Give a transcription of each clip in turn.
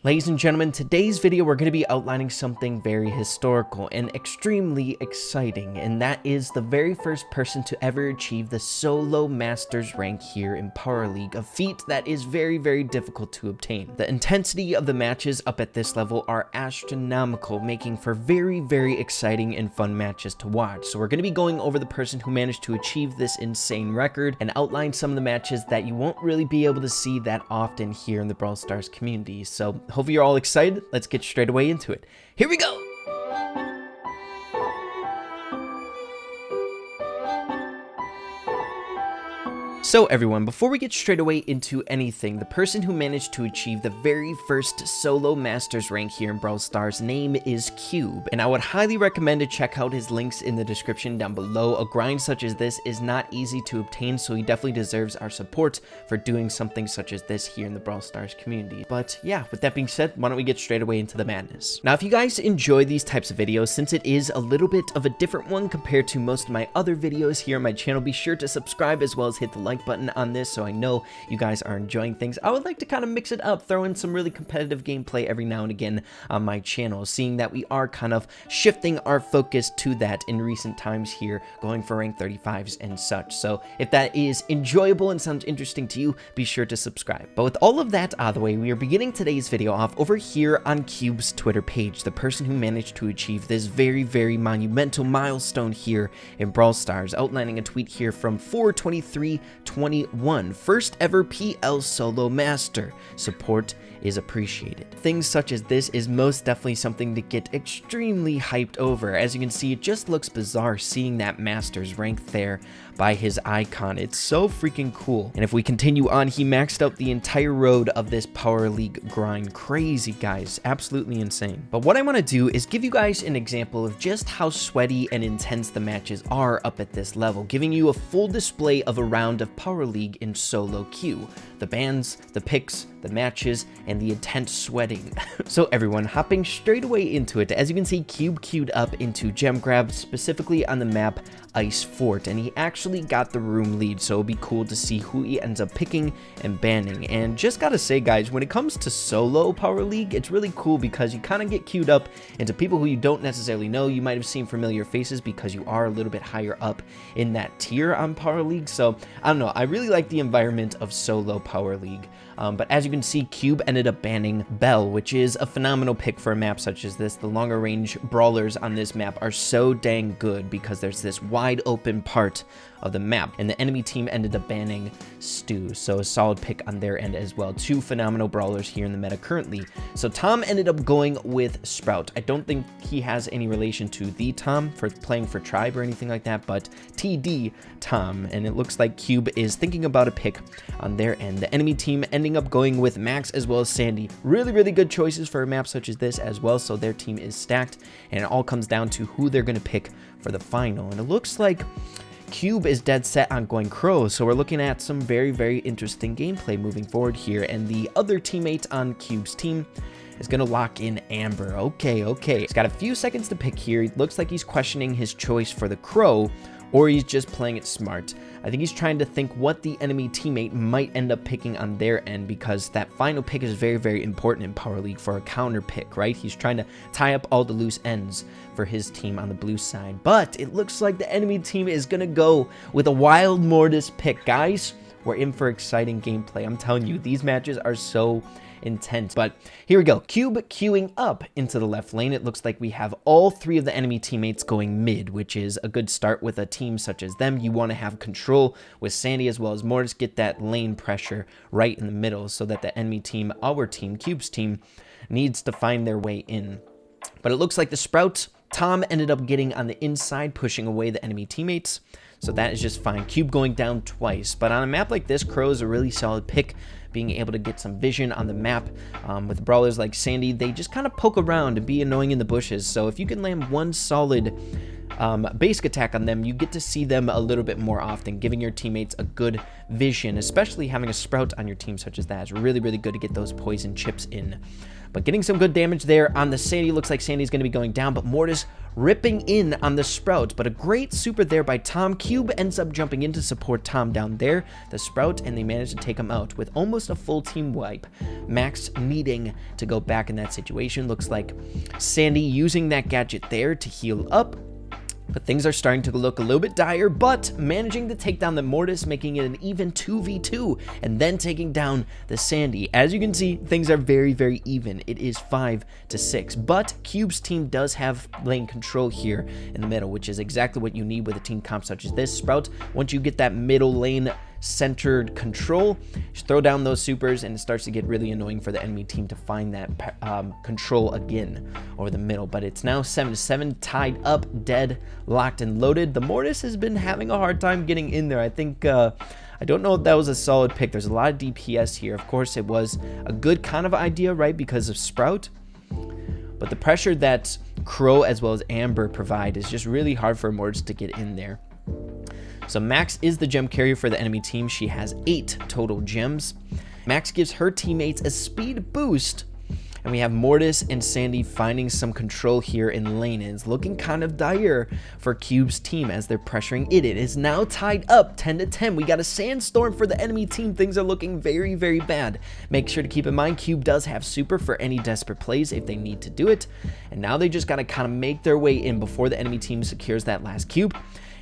Ladies and gentlemen, today's video we're going to be outlining something very historical and extremely exciting, and that is the very first person to ever achieve the solo masters rank here in Power League, a feat that is very difficult to obtain. The intensity of the matches up at this level are astronomical, making for very exciting and fun matches to watch. So we're going to be going over the person who managed to achieve this insane record and outline some of the matches that you won't really be able to see that often here in the Brawl Stars community. So hopefully you're all excited. Let's get straight away into it. Here we go! So everyone, before we get straight away into anything, the person who managed to achieve the very first solo masters rank here in Brawl Stars' name is Cube, and I would highly recommend to check out his links in the description down below. A grind such as this is not easy to obtain, so he definitely deserves our support for doing something such as this here in the Brawl Stars community. But yeah, with that being said, why don't we get straight away into the madness. Now, if you guys enjoy these types of videos, since it is a little bit of a different one compared to most of my other videos here on my channel, be sure to subscribe as well as hit the like button on this so I know you guys are enjoying things. I would like to kind of mix it up, throw in some really competitive gameplay every now and again on my channel, seeing that we are kind of shifting our focus to that in recent times here, going for rank 35s and such. So if that is enjoyable and sounds interesting to you, be sure to subscribe. But with all of that out of the way, we are beginning today's video off over here on Cube's Twitter page, the person who managed to achieve this very monumental milestone here in Brawl Stars, outlining a tweet here from 4/23/21. First ever PL solo master. Support is appreciated. Things such as this is most definitely something to get extremely hyped over. As you can see, it just looks bizarre seeing that master's rank there by his icon. It's so freaking cool. And if we continue on, he maxed out the entire road of this Power League grind. Crazy, guys. Absolutely insane. But what I want to do is give you guys an example of just how sweaty and intense the matches are up at this level, giving you a full display of a round of Power League in solo queue. The bans, the picks, the matches, and the intense sweating. So everyone, hopping straight away into it, as you can see, Cube queued up into gem grab, specifically on the map Ice Fort, and he actually got the room lead, so it'll be cool to see who he ends up picking and banning. And just gotta say, guys, when it comes to solo Power League, it's really cool because you kind of get queued up into people who you don't necessarily know. You might have seen familiar faces because you are a little bit higher up in that tier on Power League. So I don't know, I really like the environment of solo Power League. But as you can see, Cube ended up banning Bell, which is a phenomenal pick for a map such as this. The longer range brawlers on this map are so dang good because there's this wide open part of the map, and the enemy team ended up banning Stu, so a solid pick on their end as well. Two phenomenal brawlers here in the meta currently. So Tom ended up going with Sprout. I don't think he has any relation to the Tom for playing for Tribe or anything like that, but TD Tom, and it looks like Cube is thinking about a pick on their end. The enemy team ending up going with Max as well as Sandy. Really good choices for a map such as this as well, so their team is stacked, and it all comes down to who they're going to pick for the final. And it looks like Cube is dead set on going Crow, so we're looking at some very interesting gameplay moving forward here. And the other teammate on Cube's team is going to lock in Amber. Okay. He's got a few seconds to pick here. It looks like he's questioning his choice for the Crow, or he's just playing it smart. I think he's trying to think what the enemy teammate might end up picking on their end, because that final pick is very important in Power League for a counter pick, right? He's trying to tie up all the loose ends for his team on the blue side. But it looks like the enemy team is going to go with a Wild Mortis pick. Guys, we're in for exciting gameplay. I'm telling you, these matches are so intense. But here we go. Cube queuing up into the left lane. It looks like we have all three of the enemy teammates going mid, which is a good start with a team such as them. You want to have control with Sandy as well as Mortis, get that lane pressure right in the middle so that the enemy team, our team, Cube's team, needs to find their way in. But it looks like the Sprout, Tom ended up getting on the inside, pushing away the enemy teammates. So that is just fine. Cube going down twice. But on a map like this, Crow is a really solid pick, being able to get some vision on the map. With brawlers like Sandy, they just kind of poke around and be annoying in the bushes. So if you can land one solid basic attack on them, you get to see them a little bit more often, giving your teammates a good vision, especially having a Sprout on your team such as that is really good to get those poison chips in. But getting some good damage there on the Sandy. Looks like Sandy's going to be going down, but Mortis ripping in on the Sprout. But a great super there by Tom. Cube ends up jumping in to support Tom down there, the Sprout, and they manage to take him out with almost a full team wipe. Max needing to go back in that situation. Looks like Sandy using that gadget there to heal up. But things are starting to look a little bit dire, but managing to take down the Mortis, making it an even 2v2, and then taking down the Sandy. As you can see, things are very, very even. It is 5-6, but Cube's team does have lane control here in the middle, which is exactly what you need with a team comp such as this. Sprout, once you get that middle lane centered control, just throw down those supers, and it starts to get really annoying for the enemy team to find that control again over the middle. But it's now 7-7, tied up, dead, locked and loaded. The Mortis has been having a hard time getting in there. I think I don't know if that was a solid pick. There's a lot of DPS here. Of course, it was a good kind of idea, right, because of Sprout, but the pressure that Crow as well as Amber provide is just really hard for Mortis to get in there. So Max is the gem carrier for the enemy team. She has 8 total gems. Max gives her teammates a speed boost. And we have Mortis and Sandy finding some control here in lane. And it's looking kind of dire for Cube's team as they're pressuring it. It is now tied up 10-10. We got a sandstorm for the enemy team. Things are looking very, very bad. Make sure to keep in mind Cube does have super for any desperate plays if they need to do it. And now they just got to kind of make their way in before the enemy team secures that last cube.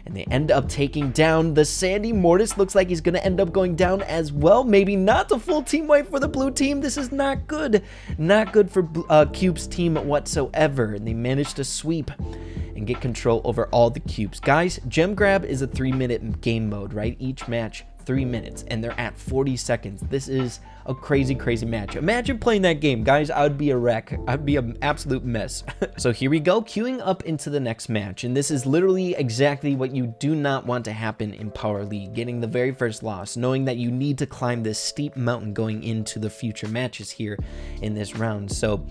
And they end up taking down the Sandy. Mortis looks like he's going to end up going down as well. Maybe not the full team wipe for the blue team. This is not good. Not good for Cube's team whatsoever. And they managed to sweep and get control over all the cubes. Guys, gem grab is a 3-minute game mode, right? Each match, 3 minutes, and they're at 40 seconds. This is a crazy, crazy match. Imagine playing that game, guys. I would be a wreck. I'd be an absolute mess. So here we go, queuing up into the next match, and this is literally exactly what you do not want to happen in Power League, getting the very first loss, knowing that you need to climb this steep mountain going into the future matches here in this round. So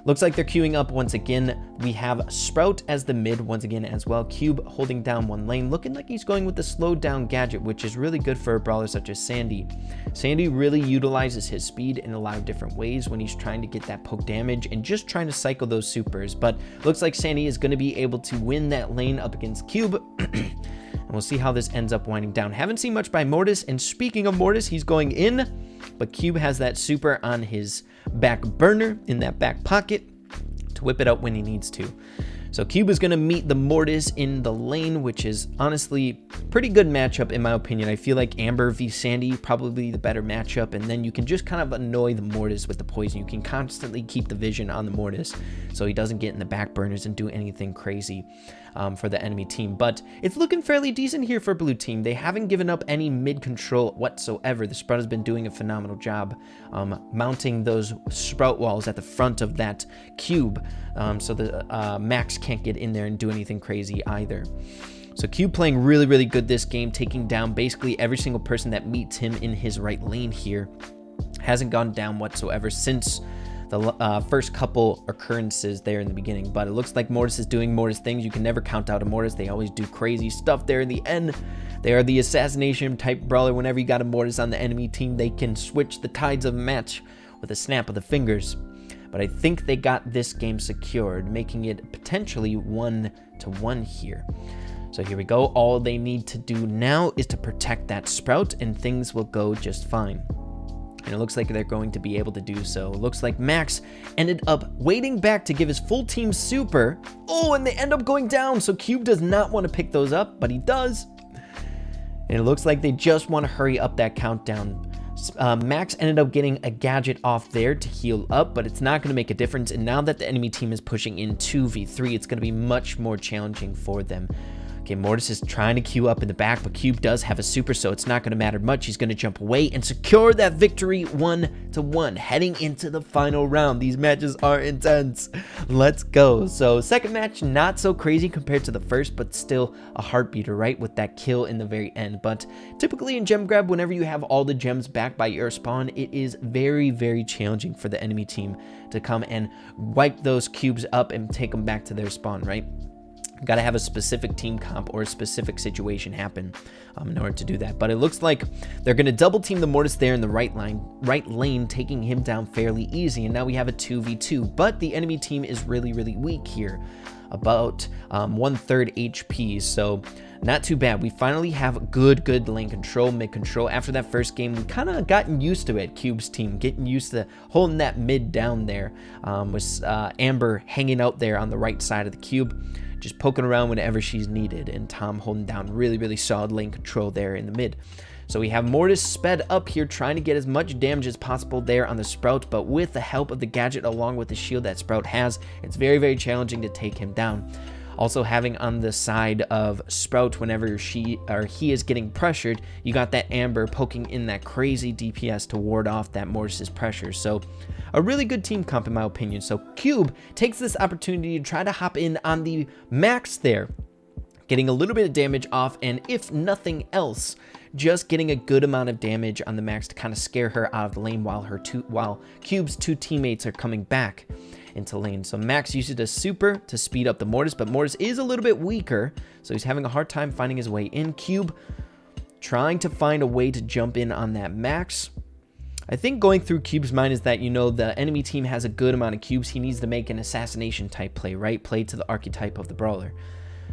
looks like they're queuing up once again. We have Sprout as the mid once again as well. Cube holding down one lane, looking like he's going with the slowed down gadget, which is really good for a brawler such as Sandy. Sandy really utilizes his speed in a lot of different ways when he's trying to get that poke damage and just trying to cycle those supers. But looks like Sandy is going to be able to win that lane up against Cube. And we'll see how this ends up winding down. Haven't seen much by Mortis, and speaking of Mortis, he's going in, but Cube has that super on his back burner in that back pocket to whip it out when he needs to. So Cube is going to meet the Mortis in the lane, which is honestly pretty good matchup in my opinion. I feel like Amber v Sandy probably the better matchup, and then you can just kind of annoy the Mortis with the poison. You can constantly keep the vision on the Mortis so he doesn't get in the back burners and do anything crazy for the enemy team. But it's looking fairly decent here for blue team. They haven't given up any mid control whatsoever. The Sprout has been doing a phenomenal job mounting those Sprout walls at the front of that cube, so the Max can't get in there and do anything crazy either. So Cube playing really, really good this game, taking down basically every single person that meets him in his right lane here. Hasn't gone down whatsoever since the first couple occurrences there in the beginning. But it looks like Mortis is doing Mortis things. You can never count out a Mortis. They always do crazy stuff there in the end. They are the assassination type brawler. Whenever you got a Mortis on the enemy team, they can switch the tides of a match with a snap of the fingers. But I think they got this game secured, making it potentially 1-1 here. So here we go. All they need to do now is to protect that Sprout, and things will go just fine. And it looks like they're going to be able to do so. It looks like Max ended up waiting back to give his full team super. Oh, and they end up going down. So Cube does not want to pick those up, but he does. And it looks like they just want to hurry up that countdown. Max ended up getting a gadget off there to heal up, but it's not going to make a difference. And now that the enemy team is pushing in 2v3, it's going to be much more challenging for them. Okay, Mortis is trying to queue up in the back, but Cube does have a super, so it's not going to matter much. He's going to jump away and secure that victory 1-1, heading into the final round. These matches are intense. Let's go. So second match, not so crazy compared to the first, but still a heartbeater, right, with that kill in the very end. But typically in gem grab, whenever you have all the gems back by your spawn, it is very, very challenging for the enemy team to come and wipe those cubes up and take them back to their spawn, right? Got to have a specific team comp or a specific situation happen in order to do that. But it looks like they're going to double team the Mortis there in the right lane, taking him down fairly easy. And now we have a 2v2, but the enemy team is really, really weak here, about 1/3 HP. So not too bad. We finally have good lane control, mid control. After that first game, we kind of gotten used to it. Cube's team getting used to holding that mid down there, with Amber hanging out there on the right side of the cube, just poking around whenever she's needed, and Tom holding down really solid lane control there in the mid. So we have Mortis sped up here, trying to get as much damage as possible there on the Sprout, but with the help of the gadget along with the shield that Sprout has, it's very challenging to take him down. Also having on the side of Sprout, whenever she or he is getting pressured, you got that Amber poking in that crazy DPS to ward off that Mortis's pressure. So a really good team comp in my opinion. So Cube takes this opportunity to try to hop in on the Max there, getting a little bit of damage off, and if nothing else, just getting a good amount of damage on the Max to kind of scare her out of the lane while Cube's two teammates are coming back into lane. So Max uses a super to speed up the Mortis, but Mortis is a little bit weaker, so he's having a hard time finding his way in. Cube trying to find a way to jump in on that Max. I think going through Cube's mind is that, you know, the enemy team has a good amount of cubes. He needs to make an assassination type play, right? Play to the archetype of the brawler.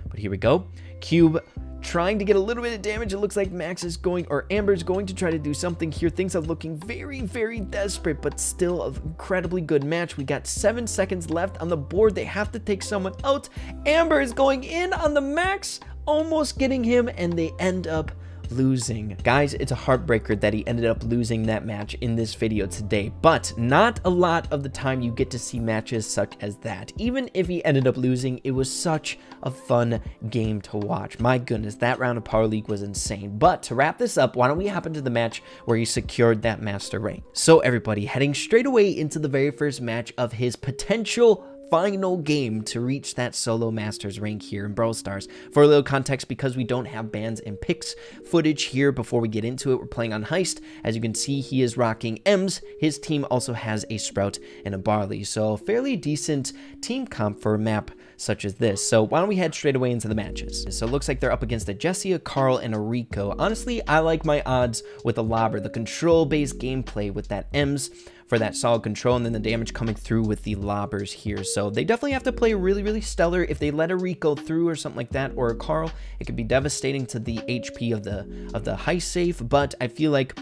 But here we go. Cube trying to get a little bit of damage. It looks like Max is going, or Amber's going to try to do something here. Things are looking very desperate, but still an incredibly good match. We got 7 seconds left on the board. They have to take someone out. Amber is going in on the Max, almost getting him, and they end up losing. Guys, it's a heartbreaker that he ended up losing that match in this video today, but not a lot of the time you get to see matches such as that. Even if he ended up losing, it was such a fun game to watch. My goodness, that round of Power League was insane. But to wrap this up, why don't we hop into the match where he secured that master rank. So everybody, heading straight away into the very first match of his potential final game to reach that solo masters rank here in Brawl Stars. For a little context, because we don't have bans and picks footage here before we get into it, we're playing on Heist. As you can see, he is rocking M's. His team also has a Sprout and a Barley, so fairly decent team comp for a map such as this. So why don't we head straight away into the matches. So it looks like they're up against a Jessie, a Carl, and a Rico. Honestly, I like my odds with a Lobber, the control-based gameplay with that M's for that solid control, and then the damage coming through with the Lobbers here. So they definitely have to play really stellar. If they let a Rico through or something like that, or a Carl, it could be devastating to the HP of the high safe. But I feel like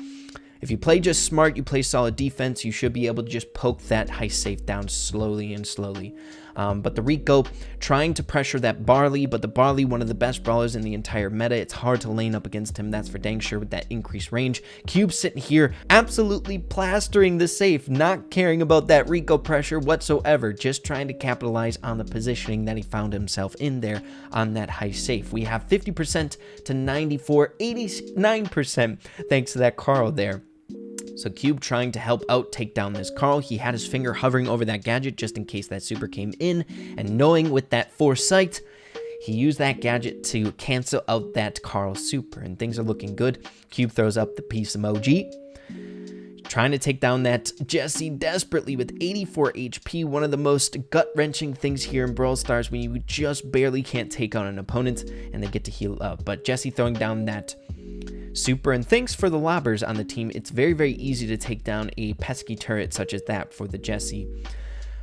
if you play just smart, you play solid defense, you should be able to just poke that high safe down slowly. But the Rico trying to pressure that Barley, but the Barley, one of the best brawlers in the entire meta. It's hard to lane up against him, that's for dang sure, with that increased range. Cube sitting here absolutely plastering the safe, not caring about that Rico pressure whatsoever, just trying to capitalize on the positioning that he found himself in there on that high safe. We have 50% to 94, 89% thanks to that Carl there. So Cube trying to help out take down this Carl. He had his finger hovering over that gadget just in case that super came in, and knowing with that foresight, he used that gadget to cancel out that Carl super, and things are looking good. Cube throws up the peace emoji, trying to take down that Jessie desperately with 84 HP, one of the most gut-wrenching things here in Brawl Stars when you just barely can't take on an opponent and they get to heal up. But Jessie throwing down that super, and thanks for the Lobbers on the team, it's very easy to take down a pesky turret such as that for the Jessie.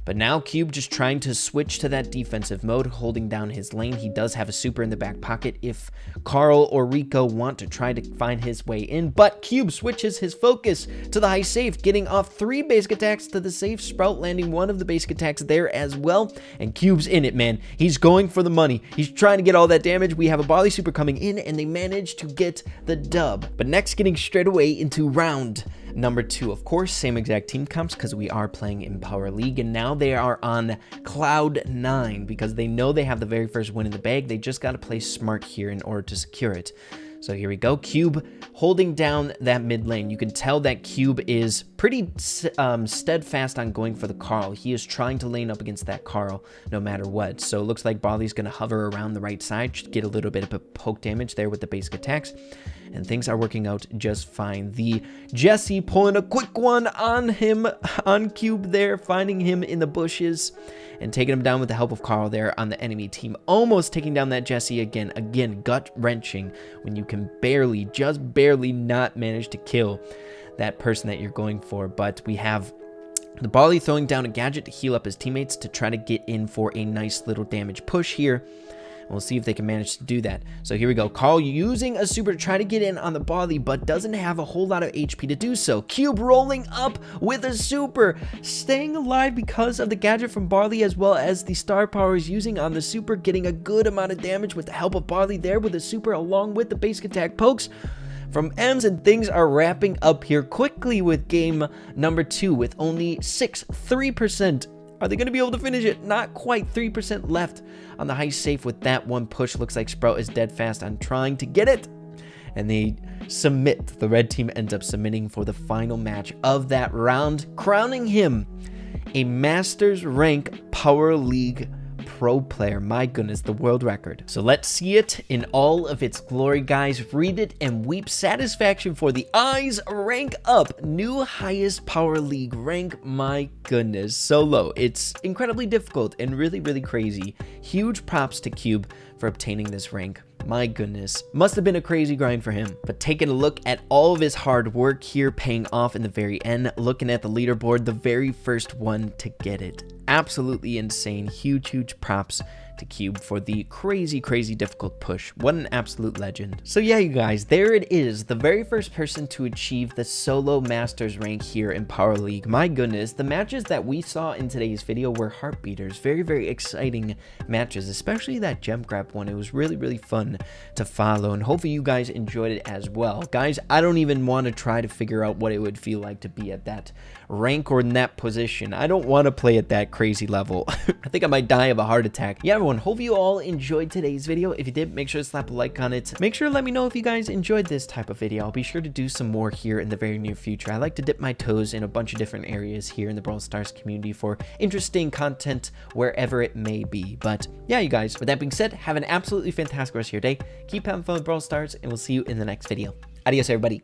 But now Cube just trying to switch to that defensive mode, holding down his lane. He does have a super in the back pocket if Carl or Rico want to try to find his way in, but Cube switches his focus to the high safe, getting off 3 basic attacks to the safe. Sprout landing one of the basic attacks there as well, and Cube's in it, man. He's going for the money. He's trying to get all that damage. We have a Barley super coming in, and they manage to get the dub. But next, getting straight away into round number 2. Of course, same exact team comps because we are playing in Power League, and now they are on cloud 9 because they know they have the very first win in the bag. They just got to play smart here in order to secure it. So here we go. Cube holding down that mid lane. You can tell that Cube is pretty steadfast on going for the Carl. He is trying to lane up against that Carl no matter what. So it looks like Barley's going to hover around the right side, get a little bit of poke damage there with the basic attacks. and things are working out just fine. The Jesse pulling a quick one on him, on Cube there, finding him in the bushes and taking him down with the help of Carl there on the enemy team. Almost taking down that Jesse again. Again, gut-wrenching when you can barely, just barely not manage to kill that person that you're going for. But we have the Barley throwing down a gadget to heal up his teammates to try to get in for a nice little damage push here. We'll see if they can manage to do that. So here we go. Carl using a super to try to get in on the Barley, but doesn't have a whole lot of HP to do so. Cube rolling up with a super, staying alive because of the gadget from Barley, as well as the star power he's using on the super, getting a good amount of damage with the help of Barley there with a super, along with the basic attack pokes from Ems, and things are wrapping up here quickly with game number 2 with only 3%. Are they going to be able to finish it? Not quite. 3% left on the high safe with that one push. Looks like Sprout is dead fast on trying to get it. And they submit. The red team ends up submitting for the final match of that round, crowning him a Masters rank Power League pro player. My goodness, the world record. So let's see it in all of its glory, guys. Read it and weep. Satisfaction for the eyes. Rank up. New highest Power League rank. My goodness, so low. It's incredibly difficult and really, really crazy. Huge props to Cube for obtaining this rank. My goodness, must have been a crazy grind for him. But taking a look at all of his hard work here paying off in the very end, looking at the leaderboard, the very first one to get it. Absolutely insane. Huge props to Cube for the crazy difficult push. What an absolute legend. So yeah, you guys, there it is, the very first person to achieve the solo masters rank here in Power League. My goodness, the matches that we saw in today's video were heartbeaters. Very exciting matches, especially that gem grab one. It was really fun to follow, and hopefully you guys enjoyed it as well. Guys, I don't even want to try to figure out what it would feel like to be at that rank or in that position. I don't want to play at that crazy level. I think I might die of a heart attack. Yeah, everyone, hope you all enjoyed today's video. If you did, make sure to slap a like on it. Make sure to let me know if you guys enjoyed this type of video. I'll be sure to do some more here in the very near future. I like to dip my toes in a bunch of different areas here in the Brawl Stars community for interesting content wherever it may be. But yeah, you guys, with that being said, have an absolutely fantastic rest of your day. Keep having fun with Brawl Stars, and we'll see you in the next video. Adios, everybody.